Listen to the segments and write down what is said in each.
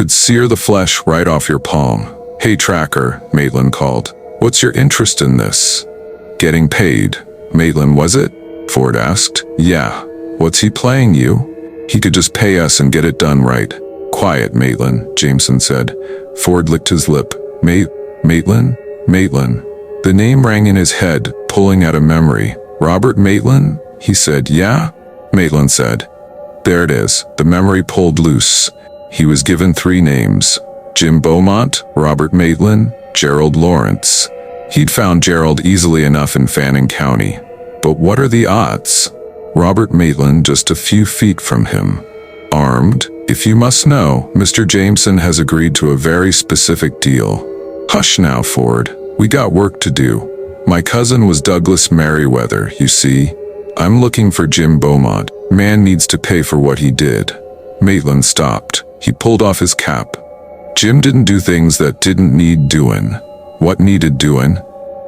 could sear the flesh right off your palm. "Hey, Tracker," Maitland called. "What's your interest in this?" "Getting paid." "Maitland, was it?" Ford asked. "Yeah. What's he playing you?" "He could just pay us and get it done right." "Quiet, Maitland," Jameson said. Ford licked his lip. Maitland? Maitland. The name rang in his head, pulling at a memory. "Robert Maitland?" He said. "Yeah?" Maitland said. There it is. The memory pulled loose. He was given 3 names. Jim Beaumont, Robert Maitland, Gerald Lawrence. He'd found Gerald easily enough in Fannin County. But what are the odds? Robert Maitland just a few feet from him. Armed. "If you must know, Mr. Jameson has agreed to a very specific deal." "Hush now, Ford. We got work to do. My cousin was Douglas Merriweather, you see. I'm looking for Jim Beaumont. Man needs to pay for what he did." Maitland stopped. He pulled off his cap. Jim didn't do things that didn't need doing. What needed doing?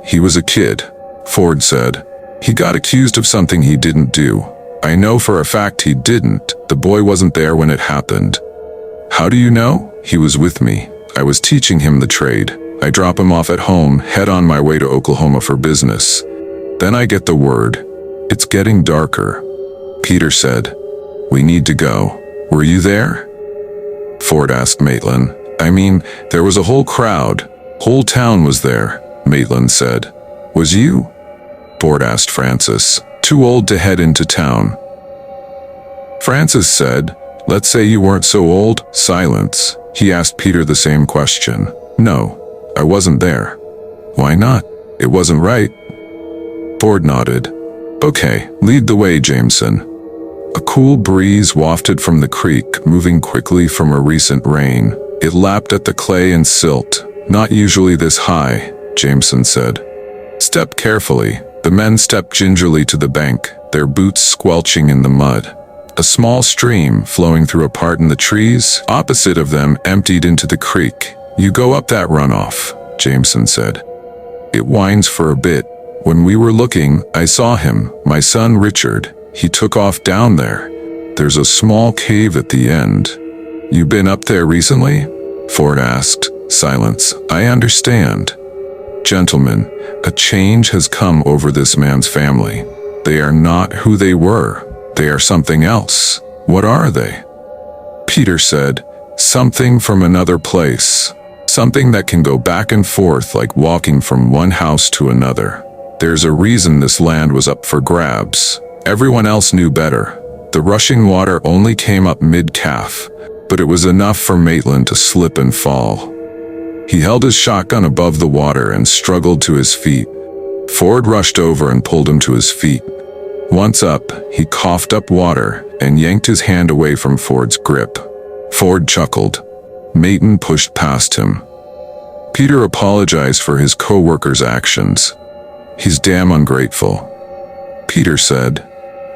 He was a kid, Ford said. He got accused of something he didn't do. I know for a fact he didn't. The boy wasn't there when it happened. "How do you know?" "He was with me. I was teaching him the trade. I drop him off at home, head on my way to Oklahoma for business. Then I get the word. It's getting darker." Peter said, "We need to go. Were you there?" Ford asked Maitland. "I mean, there was a whole crowd. Whole town was there," Maitland said. "Was you?" Ford asked Francis. "Too old to head into town." Francis said, "Let's say you weren't so old." Silence. He asked Peter the same question. "No, I wasn't there." "Why not?" "It wasn't right." Ford nodded. "Okay, lead the way, Jameson." A cool breeze wafted from the creek, moving quickly from a recent rain. It lapped at the clay and silt. "Not usually this high," Jameson said. "Step carefully." The men stepped gingerly to the bank, their boots squelching in the mud. A small stream, flowing through a part in the trees opposite of them, emptied into the creek. "You go up that runoff," Jameson said. "It winds for a bit. When we were looking, I saw him, my son Richard. He took off down there. There's a small cave at the end." "You been up there recently?" Ford asked. Silence. "I understand." "Gentlemen, a change has come over this man's family. They are not who they were. They are something else." "What are they?" Peter said, "Something from another place. Something that can go back and forth like walking from one house to another. There's a reason this land was up for grabs. Everyone else knew better. The rushing water only came up mid-calf, but it was enough for Maitland to slip and fall." He held his shotgun above the water and struggled to his feet. Ford rushed over and pulled him to his feet. Once up, he coughed up water and yanked his hand away from Ford's grip. Ford chuckled. Maitland pushed past him. Peter apologized for his co-worker's actions. "He's damn ungrateful." Peter said,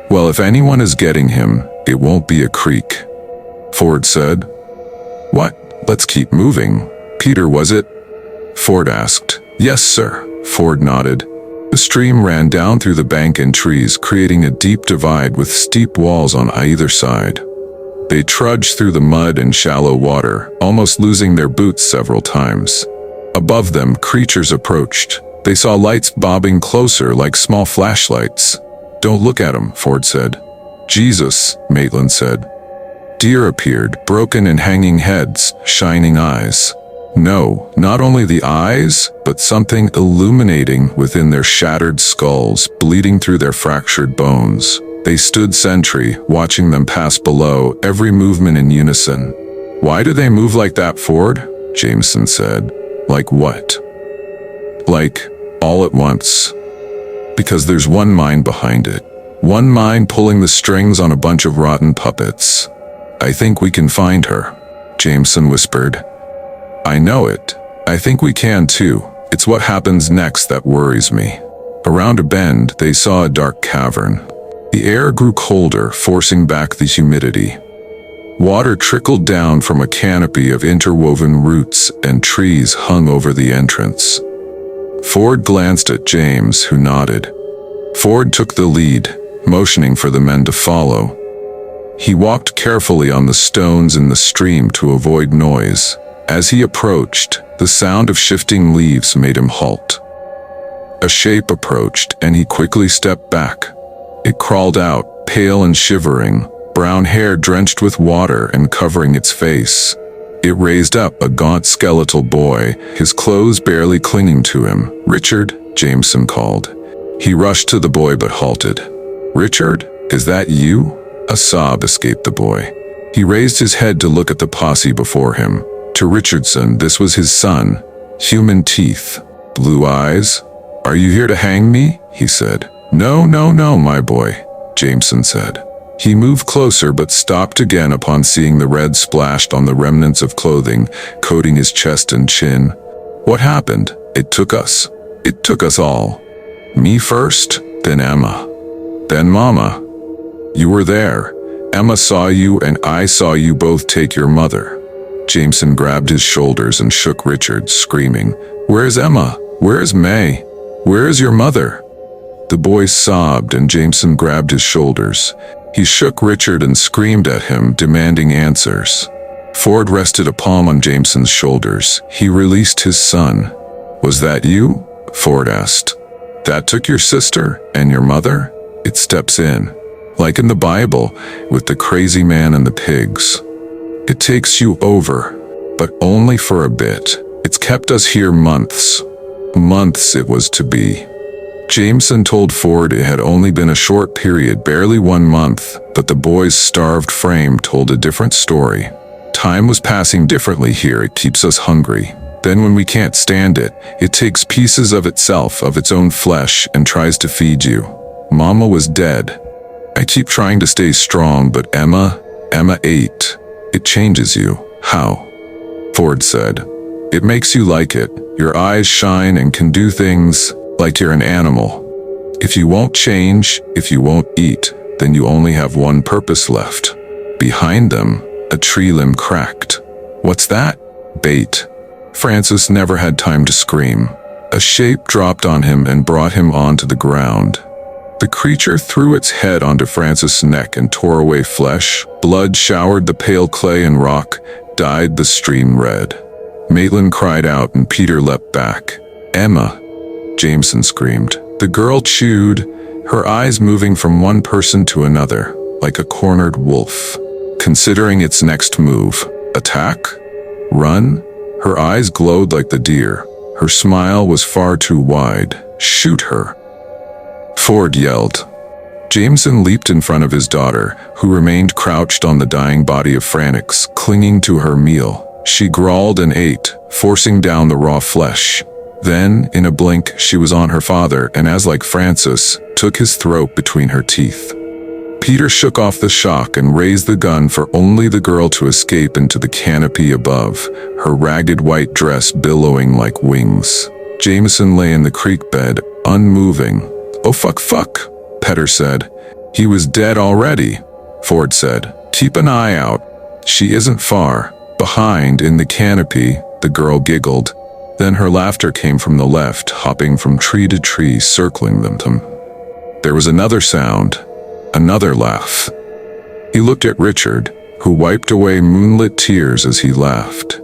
"Well, if anyone is getting him, it won't be a creek." Ford said, "What? Let's keep moving." "Peter, was it?" Ford asked. "Yes, sir." Ford nodded. The stream ran down through the bank and trees, creating a deep divide with steep walls on either side. They trudged through the mud and shallow water, almost losing their boots several times. Above them, creatures approached. They saw lights bobbing closer like small flashlights. "Don't look at them," Ford said. "Jesus," Maitland said. Deer appeared, broken and hanging heads, shining eyes. No, not only the eyes, but something illuminating within their shattered skulls, bleeding through their fractured bones. They stood sentry, watching them pass below, every movement in unison. "Why do they move like that, Ford?" Jameson said. "Like what?" "Like, all at once. Because there's one mind behind it. One mind pulling the strings on a bunch of rotten puppets." "I think we can find her," Jameson whispered. "I know it. I think we can too. It's what happens next that worries me." Around a bend, they saw a dark cavern. The air grew colder, forcing back the humidity. Water trickled down from a canopy of interwoven roots, and trees hung over the entrance. Ford glanced at James, who nodded. Ford took the lead, motioning for the men to follow. He walked carefully on the stones in the stream to avoid noise. As he approached, the sound of shifting leaves made him halt. A shape approached, and he quickly stepped back. It crawled out, pale and shivering, brown hair drenched with water and covering its face. It raised up a gaunt skeletal boy, his clothes barely clinging to him. "Richard," Jameson called. He rushed to the boy but halted. "Richard, is that you?" A sob escaped the boy. He raised his head to look at the posse before him. To Richardson, this was his son. Human teeth, blue eyes. "Are you here to hang me?" he said. "No, no, no, my boy," Jameson said. He moved closer but stopped again upon seeing the red splashed on the remnants of clothing, coating his chest and chin. "What happened? It took us. It took us all. Me first, then Emma. Then Mama. You were there. Emma saw you and I saw you both take your mother." Jameson grabbed his shoulders and shook Richard, screaming, "Where's Emma? Where's May? Where is your mother?" The boy sobbed and Jameson grabbed his shoulders. He shook Richard and screamed at him, demanding answers. Ford rested a palm on Jameson's shoulders. He released his son. "Was that you?" Ford asked. "That took your sister and your mother?" It steps in. Like in the Bible, with the crazy man and the pigs. It takes you over, but only for a bit. It's kept us here months. Months it was to be. Jameson told Ford it had only been a short period, barely 1 month, but the boy's starved frame told a different story. Time was passing differently here. It keeps us hungry. Then when we can't stand it, it takes pieces of itself, of its own flesh, and tries to feed you. Mama was dead. I keep trying to stay strong, but Emma ate. It changes you. How? Ford said. It makes you like it. Your eyes shine and can do things like you're an animal. If you won't change, if you won't eat, then you only have one purpose left. Behind them, a tree limb cracked. What's that? Bait. Francis never had time to scream. A shape dropped on him and brought him onto the ground. The creature threw its head onto Francis' neck and tore away flesh. Blood showered the pale clay and rock, dyed the stream red. Maitland cried out and Peter leapt back. "Emma!" Jameson screamed. The girl chewed, her eyes moving from one person to another, like a cornered wolf. Considering its next move. Attack? Run? Her eyes glowed like the deer. Her smile was far too wide. Shoot her. Ford yelled. Jameson leaped in front of his daughter, who remained crouched on the dying body of Franix, clinging to her meal. She growled and ate, forcing down the raw flesh. Then, in a blink, she was on her father and, as like Francis, took his throat between her teeth. Peter shook off the shock and raised the gun for only the girl to escape into the canopy above, her ragged white dress billowing like wings. Jameson lay in the creek bed, unmoving. "Oh fuck, Petter said. "He was dead already," Ford said. "Keep an eye out. She isn't far. Behind, in the canopy," the girl giggled. Then her laughter came from the left, hopping from tree to tree, circling them. There was another sound, another laugh. He looked at Richard, who wiped away moonlit tears as he laughed.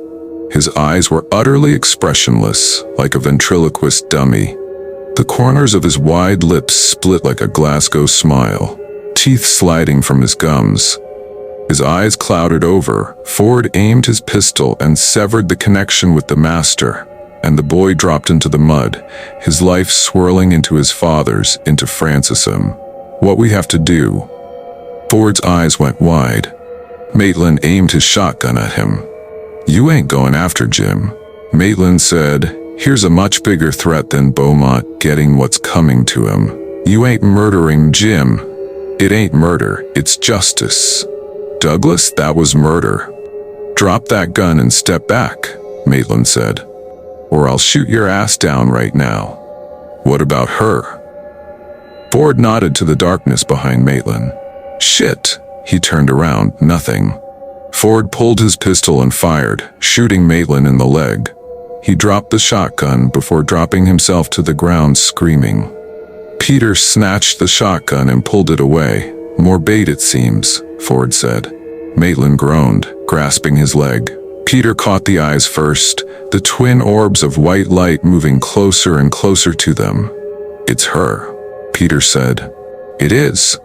His eyes were utterly expressionless, like a ventriloquist dummy. The corners of his wide lips split like a Glasgow smile, teeth sliding from his gums. His eyes clouded over. Ford aimed his pistol and severed the connection with the master, and the boy dropped into the mud, his life swirling into his father's, into Francis's. "What we have to do?" Ford's eyes went wide. Maitland aimed his shotgun at him. "You ain't going after Jim." Maitland said, "Here's a much bigger threat than Beaumont getting what's coming to him. You ain't murdering Jim." "It ain't murder, it's justice." "Douglas, that was murder." "Drop that gun and step back," Maitland said. "Or I'll shoot your ass down right now." "What about her?" Ford nodded to the darkness behind Maitland. "Shit." He turned around, nothing. Ford pulled his pistol and fired, shooting Maitland in the leg. He dropped the shotgun before dropping himself to the ground, screaming. Peter snatched the shotgun and pulled it away. More bait it seems, Ford said. Maitland groaned, grasping his leg. Peter caught the eyes first, the twin orbs of white light moving closer and closer to them. It's her, Peter said. It is,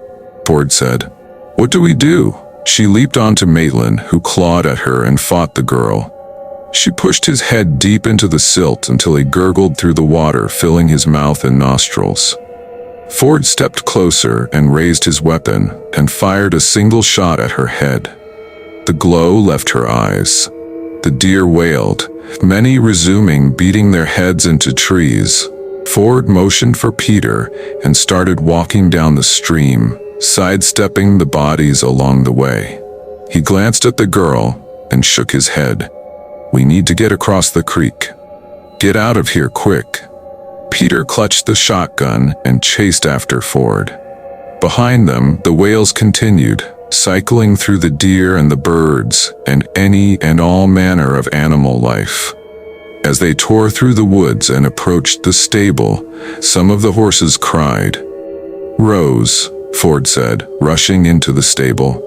Ford said. What do we do? She leaped onto Maitland, who clawed at her and fought the girl. She pushed his head deep into the silt until he gurgled through the water, filling his mouth and nostrils. Ford stepped closer and raised his weapon and fired a single shot at her head. The glow left her eyes. The deer wailed, many resuming beating their heads into trees. Ford motioned for Peter and started walking down the stream, sidestepping the bodies along the way. He glanced at the girl and shook his head. We need to get across the creek. Get out of here quick. Peter clutched the shotgun and chased after Ford. Behind them, the wails continued, cycling through the deer and the birds and any and all manner of animal life. As they tore through the woods and approached the stable, some of the horses cried. Rose, Ford said, rushing into the stable.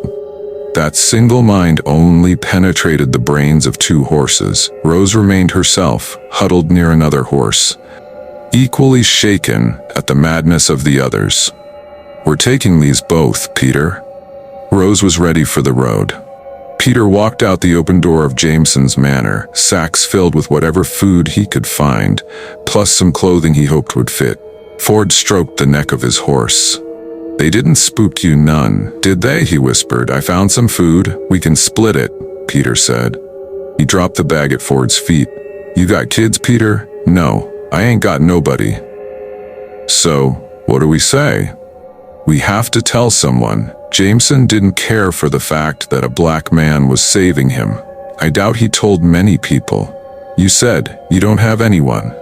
That single mind only penetrated the brains of two horses. Rose remained herself, huddled near another horse, equally shaken at the madness of the others. We're taking these both, Peter. Rose was ready for the road. Peter walked out the open door of Jameson's manor, sacks filled with whatever food he could find, plus some clothing he hoped would fit. Ford stroked the neck of his horse. They didn't spook you none, did they? He whispered. I found some food. We can split it, Peter said. He dropped the bag at Ford's feet. You got kids, Peter? No, I ain't got nobody. So, what do we say? We have to tell someone. Jameson didn't care for the fact that a black man was saving him. I doubt he told many people. You said you don't have anyone.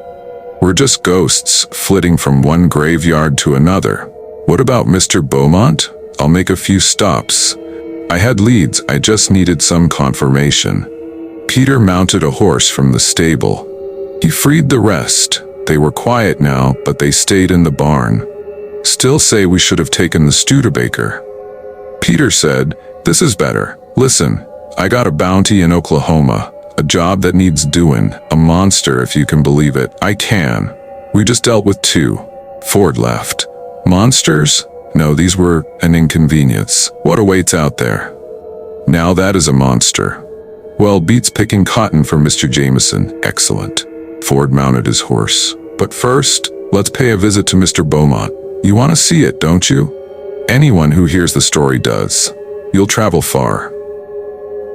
We're just ghosts flitting from one graveyard to another. What about Mr. Beaumont? I'll make a few stops. I had leads, I just needed some confirmation. Peter mounted a horse from the stable. He freed the rest. They were quiet now, but they stayed in the barn. Still say we should have taken the Studebaker. Peter said, this is better. Listen, I got a bounty in Oklahoma. A job that needs doing. A monster, if you can believe it. I can. We just dealt with two. Ford laughed. Monsters? No, these were an inconvenience. What awaits out there? Now that is a monster. Well, beats picking cotton for Mr. Jameson. Excellent. Ford mounted his horse. But first, let's pay a visit to Mr. Beaumont. You want to see it, don't you? Anyone who hears the story does. You'll travel far.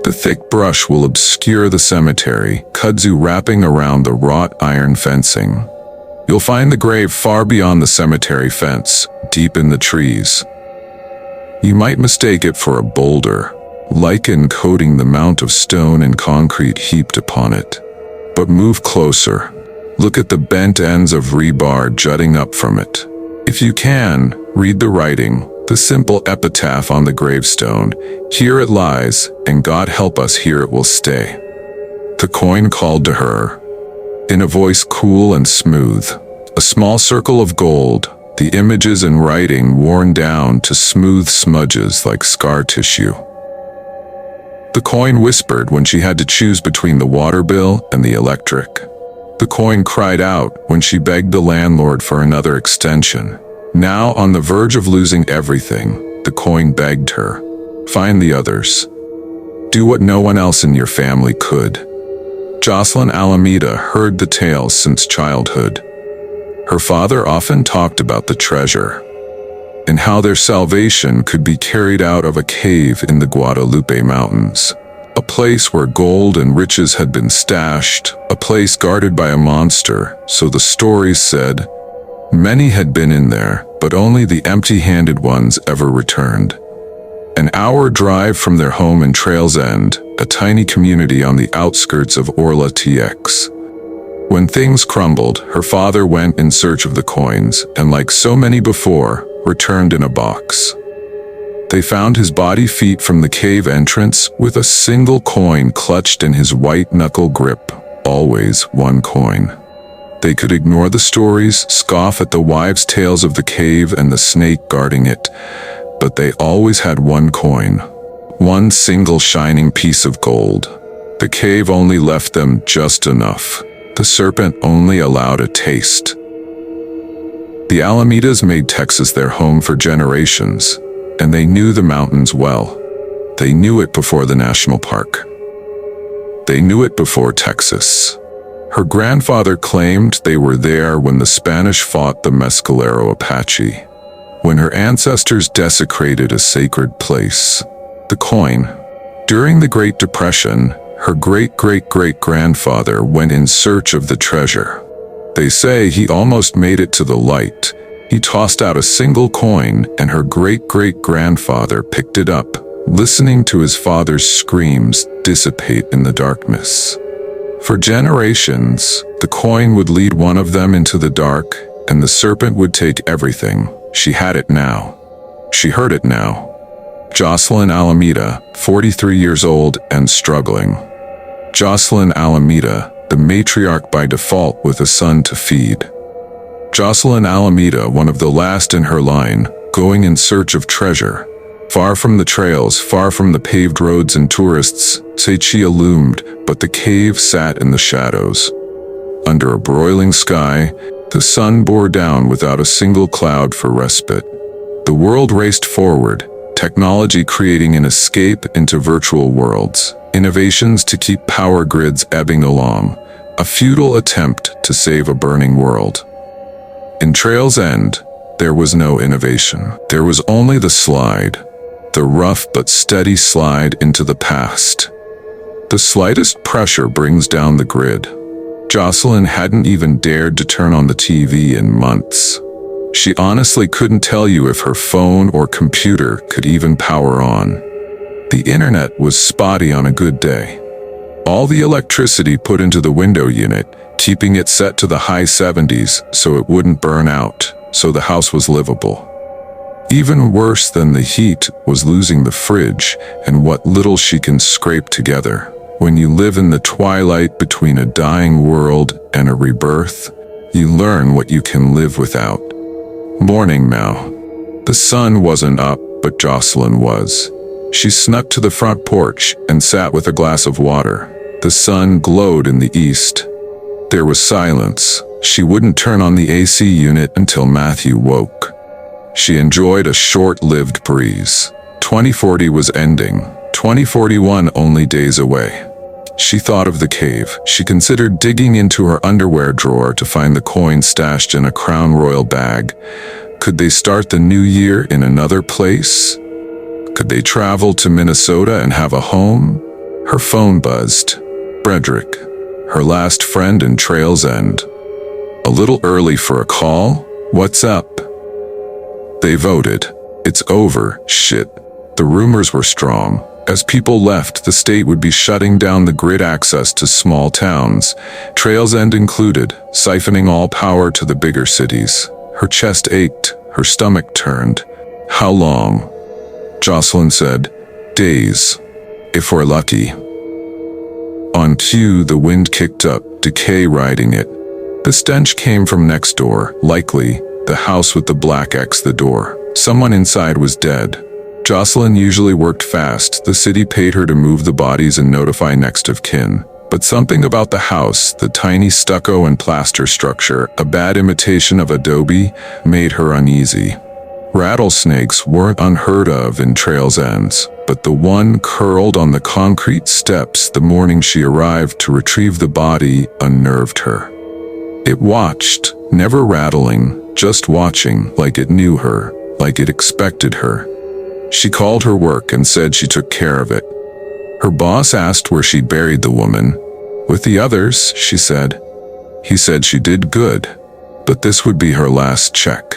The thick brush will obscure the cemetery, kudzu wrapping around the wrought iron fencing. You'll find the grave far beyond the cemetery fence, deep in the trees. You might mistake it for a boulder, lichen coating the mount of stone and concrete heaped upon it. But move closer. Look at the bent ends of rebar jutting up from it. If you can, read the writing, the simple epitaph on the gravestone. Here it lies, and God help us, here it will stay. The coin called to her, in a voice cool and smooth. A small circle of gold, the images and writing worn down to smooth smudges like scar tissue. The coin whispered when she had to choose between the water bill and the electric. The coin cried out when she begged the landlord for another extension. Now, on the verge of losing everything, the coin begged her, find the others. Do what no one else in your family could. Jocelyn Alameda heard the tales since childhood. Her father often talked about the treasure, and how their salvation could be carried out of a cave in the Guadalupe Mountains. A place where gold and riches had been stashed, a place guarded by a monster, so the stories said. Many had been in there, but only the empty-handed ones ever returned. An hour drive from their home in Trail's End, a tiny community on the outskirts of Orla TX. When things crumbled, her father went in search of the coins, and like so many before, returned in a box. They found his body feet from the cave entrance with a single coin clutched in his white knuckle grip, always one coin. They could ignore the stories, scoff at the wives' tales of the cave and the snake guarding it, but they always had one coin. One single shining piece of gold. The cave only left them just enough. The serpent only allowed a taste. The Alamedas made Texas their home for generations, and they knew the mountains well. They knew it before the national park. They knew it before Texas. Her grandfather claimed they were there when the Spanish fought the Mescalero Apache, when her ancestors desecrated a sacred place. The coin. During the Great Depression, her great-great-great-grandfather went in search of the treasure. They say he almost made it to the light. He tossed out a single coin, and her great-great-grandfather picked it up, listening to his father's screams dissipate in the darkness. For generations, the coin would lead one of them into the dark, and the serpent would take everything. She had it now. She heard it now. Jocelyn Alameda, 43 years old and struggling. Jocelyn Alameda, the matriarch by default with a son to feed. Jocelyn Alameda, one of the last in her line, going in search of treasure. Far from the trails, far from the paved roads and tourists, Seichi loomed, but the cave sat in the shadows. Under a broiling sky, the sun bore down without a single cloud for respite. The world raced forward, technology creating an escape into virtual worlds, innovations to keep power grids ebbing along, a futile attempt to save a burning world. In Trail's End, there was no innovation. There was only the slide. The rough but steady slide into the past. The slightest pressure brings down the grid. Jocelyn hadn't even dared to turn on the TV in months. She honestly couldn't tell you if her phone or computer could even power on. The internet was spotty on a good day. All the electricity put into the window unit, keeping it set to the high 70s so it wouldn't burn out, so the house was livable. Even worse than the heat was losing the fridge and what little she can scrape together. When you live in the twilight between a dying world and a rebirth, you learn what you can live without. Morning now. The sun wasn't up, but Jocelyn was. She snuck to the front porch and sat with a glass of water. The sun glowed in the east. There was silence. She wouldn't turn on the AC unit until Matthew woke. She enjoyed a short-lived breeze. 2040 was ending. 2041 only days away. She thought of the cave. She considered digging into her underwear drawer to find the coin stashed in a Crown Royal bag. Could they start the new year in another place? Could they travel to Minnesota and have a home? Her phone buzzed. Frederick, her last friend in Trail's End. A little early for a call? What's up? They voted. It's over, shit. The rumors were strong. As people left, the state would be shutting down the grid access to small towns, Trail's End included, siphoning all power to the bigger cities. Her chest ached, her stomach turned. How long? Jocelyn said, days, if we're lucky. On cue, the wind kicked up, decay riding it. The stench came from next door, likely, the house with the black X the door. Someone inside was dead. Jocelyn usually worked fast. The city paid her to move the bodies and notify next of kin. But something about the house, the tiny stucco and plaster structure, a bad imitation of adobe, made her uneasy. Rattlesnakes weren't unheard of in Trail's Ends, but the one curled on the concrete steps the morning she arrived to retrieve the body unnerved her. It watched, never rattling, just watching, like it knew her, like it expected her. She called her work and said she took care of it. Her boss asked where she'd buried the woman. With the others, she said. He said she did good, but this would be her last check.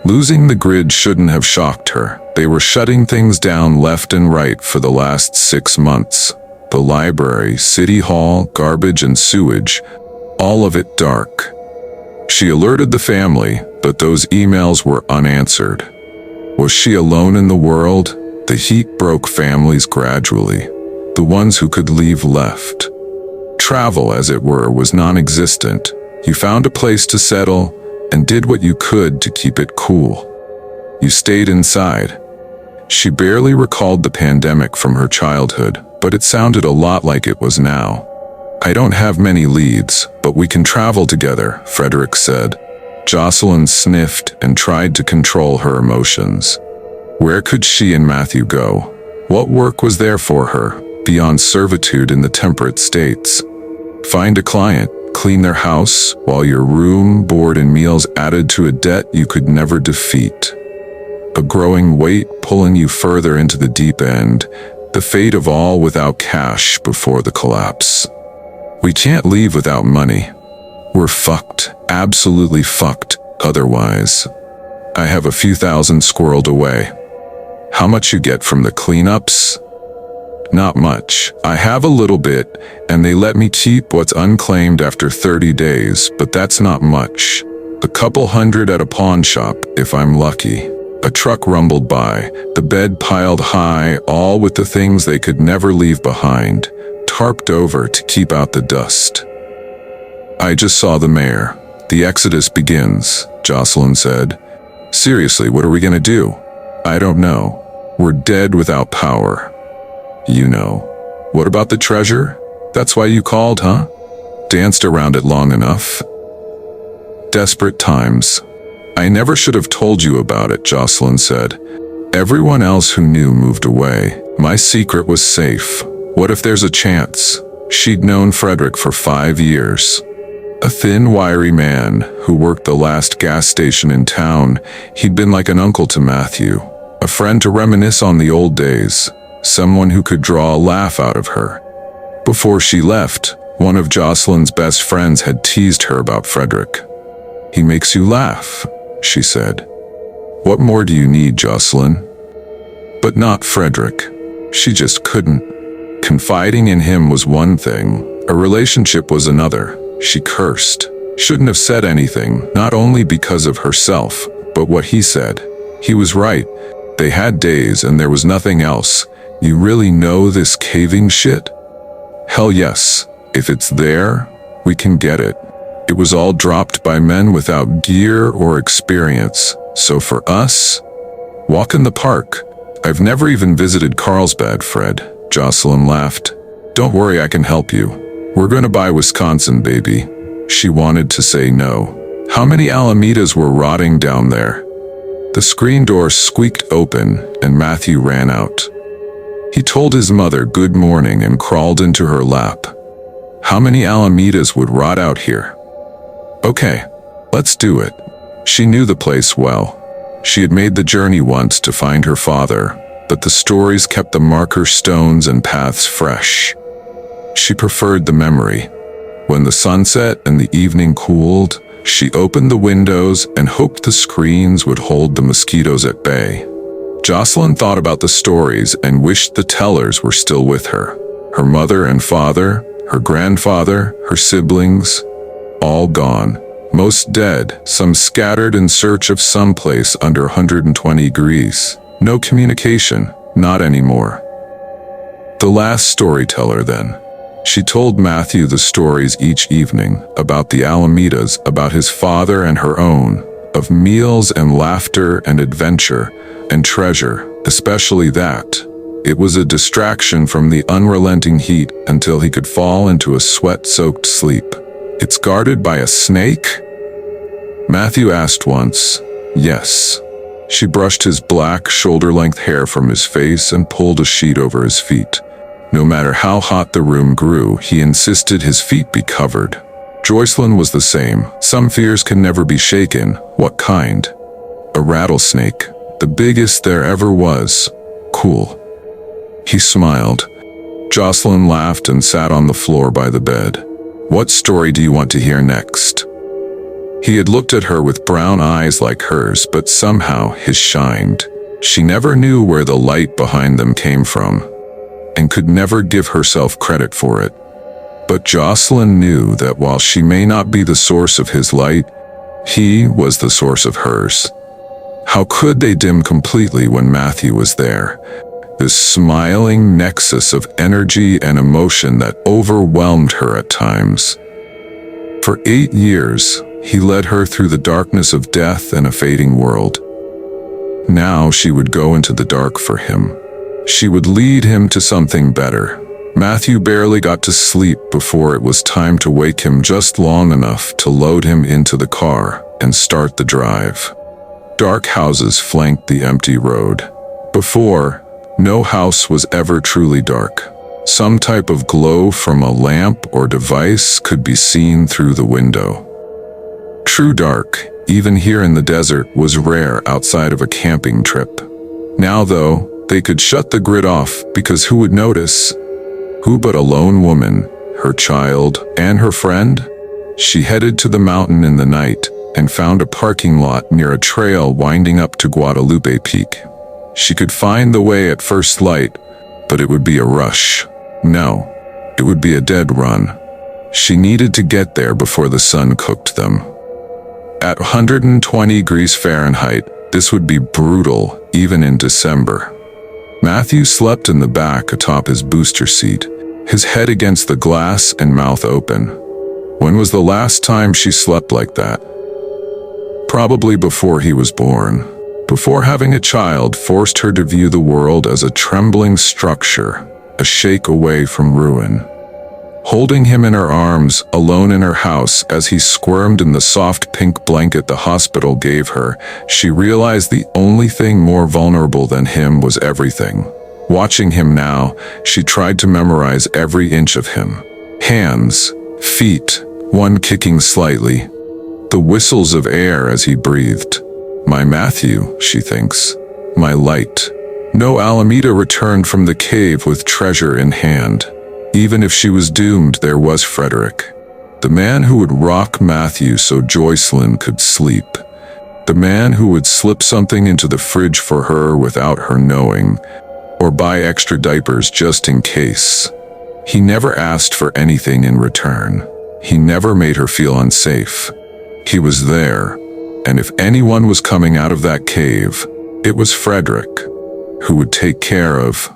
Losing the grid shouldn't have shocked her. They were shutting things down left and right for the last 6 months. The library, city hall, garbage and sewage, all of it dark. She alerted the family, but those emails were unanswered. Was she alone in the world? The heat broke families gradually. The ones who could leave left. Travel, as it were, was non-existent. You found a place to settle and did what you could to keep it cool. You stayed inside. She barely recalled the pandemic from her childhood, but it sounded a lot like it was now. I don't have many leads, but we can travel together, Frederick said. Jocelyn sniffed and tried to control her emotions. Where could she and Matthew go? What work was there for her, beyond servitude in the temperate states? Find a client, clean their house, while your room, board, and meals added to a debt you could never defeat. A growing weight pulling you further into the deep end, the fate of all without cash before the collapse. We can't leave without money. We're fucked, absolutely fucked, otherwise. I have a few thousand squirreled away. How much you get from the cleanups? Not much. I have a little bit, and they let me keep what's unclaimed after 30 days, but that's not much. A couple hundred at a pawn shop, if I'm lucky. A truck rumbled by, the bed piled high, all with the things they could never leave behind, tarped over to keep out the dust. I just saw the mayor. The exodus begins, Jocelyn said. Seriously, what are we gonna do? I don't know. We're dead without power. You know. What about the treasure? That's why you called, huh? Danced around it long enough. Desperate times. I never should have told you about it, Jocelyn said. Everyone else who knew moved away. My secret was safe. What if there's a chance? She'd known Frederick for 5 years. A thin, wiry man who worked the last gas station in town. He'd been like an uncle to Matthew, a friend to reminisce on the old days, someone who could draw a laugh out of her. Before she left, one of Jocelyn's best friends had teased her about Frederick. He makes you laugh, she said. What more do you need, Jocelyn? But not Frederick. She just couldn't. Confiding in him was one thing, a relationship was another. She cursed. Shouldn't have said anything, not only because of herself, but what he said. He was right. They had days and there was nothing else. You really know this caving shit? Hell yes. If it's there, we can get it. It was all dropped by men without gear or experience. So for us, walk in the park. I've never even visited Carlsbad, Fred. Jocelyn laughed. Don't worry, I can help you. We're gonna buy Wisconsin, baby. She wanted to say no. How many Alamedas were rotting down there? The screen door squeaked open and Matthew ran out. He told his mother good morning and crawled into her lap. How many Alamedas would rot out here? Okay, let's do it. She knew the place well. She had made the journey once to find her father, but the stories kept the marker stones and paths fresh. She preferred the memory. When the sunset and the evening cooled, she opened the windows and hoped the screens would hold the mosquitoes at bay. Jocelyn thought about the stories and wished the tellers were still with her. Her mother and father, her grandfather, her siblings, all gone. Most dead, some scattered in search of some place under 120 degrees. No communication, not anymore. The last storyteller then. She told Matthew the stories each evening, about the Alamedas, about his father and her own, of meals and laughter and adventure and treasure, especially that. It was a distraction from the unrelenting heat until he could fall into a sweat-soaked sleep. It's guarded by a snake? Matthew asked once. Yes. She brushed his black, shoulder-length hair from his face and pulled a sheet over his feet. No matter how hot the room grew, he insisted his feet be covered. Jocelyn was the same. Some fears can never be shaken. What kind? A rattlesnake. The biggest there ever was. Cool. He smiled. Jocelyn laughed and sat on the floor by the bed. What story do you want to hear next? He had looked at her with brown eyes like hers, but somehow his shined. She never knew where the light behind them came from, and could never give herself credit for it. But Jocelyn knew that while she may not be the source of his light, he was the source of hers. How could they dim completely when Matthew was there? This smiling nexus of energy and emotion that overwhelmed her at times. For 8 years, he led her through the darkness of death and a fading world. Now she would go into the dark for him. She would lead him to something better. Matthew barely got to sleep before it was time to wake him just long enough to load him into the car and start the drive. Dark houses flanked the empty road. Before, no house was ever truly dark. Some type of glow from a lamp or device could be seen through the window. True dark, even here in the desert, was rare outside of a camping trip. Now though, they could shut the grid off because who would notice? Who but a lone woman, her child, and her friend? She headed to the mountain in the night and found a parking lot near a trail winding up to Guadalupe Peak. She could find the way at first light, but it would be a rush. No, it would be a dead run. She needed to get there before the sun cooked them. At 120 degrees Fahrenheit, this would be brutal, even in December. Matthew slept in the back atop his booster seat, his head against the glass and mouth open. When was the last time she slept like that? Probably before he was born. Before having a child forced her to view the world as a trembling structure, a shake away from ruin. Holding him in her arms, alone in her house as he squirmed in the soft pink blanket the hospital gave her, she realized the only thing more vulnerable than him was everything. Watching him now, she tried to memorize every inch of him. Hands, feet, one kicking slightly. The whistles of air as he breathed. My Matthew, she thinks. My light. No Alameda returned from the cave with treasure in hand. Even if she was doomed, there was Frederick. The man who would rock Matthew so Joycelyn could sleep. The man who would slip something into the fridge for her without her knowing, or buy extra diapers just in case. He never asked for anything in return. He never made her feel unsafe. He was there, and if anyone was coming out of that cave, it was Frederick, who would take care of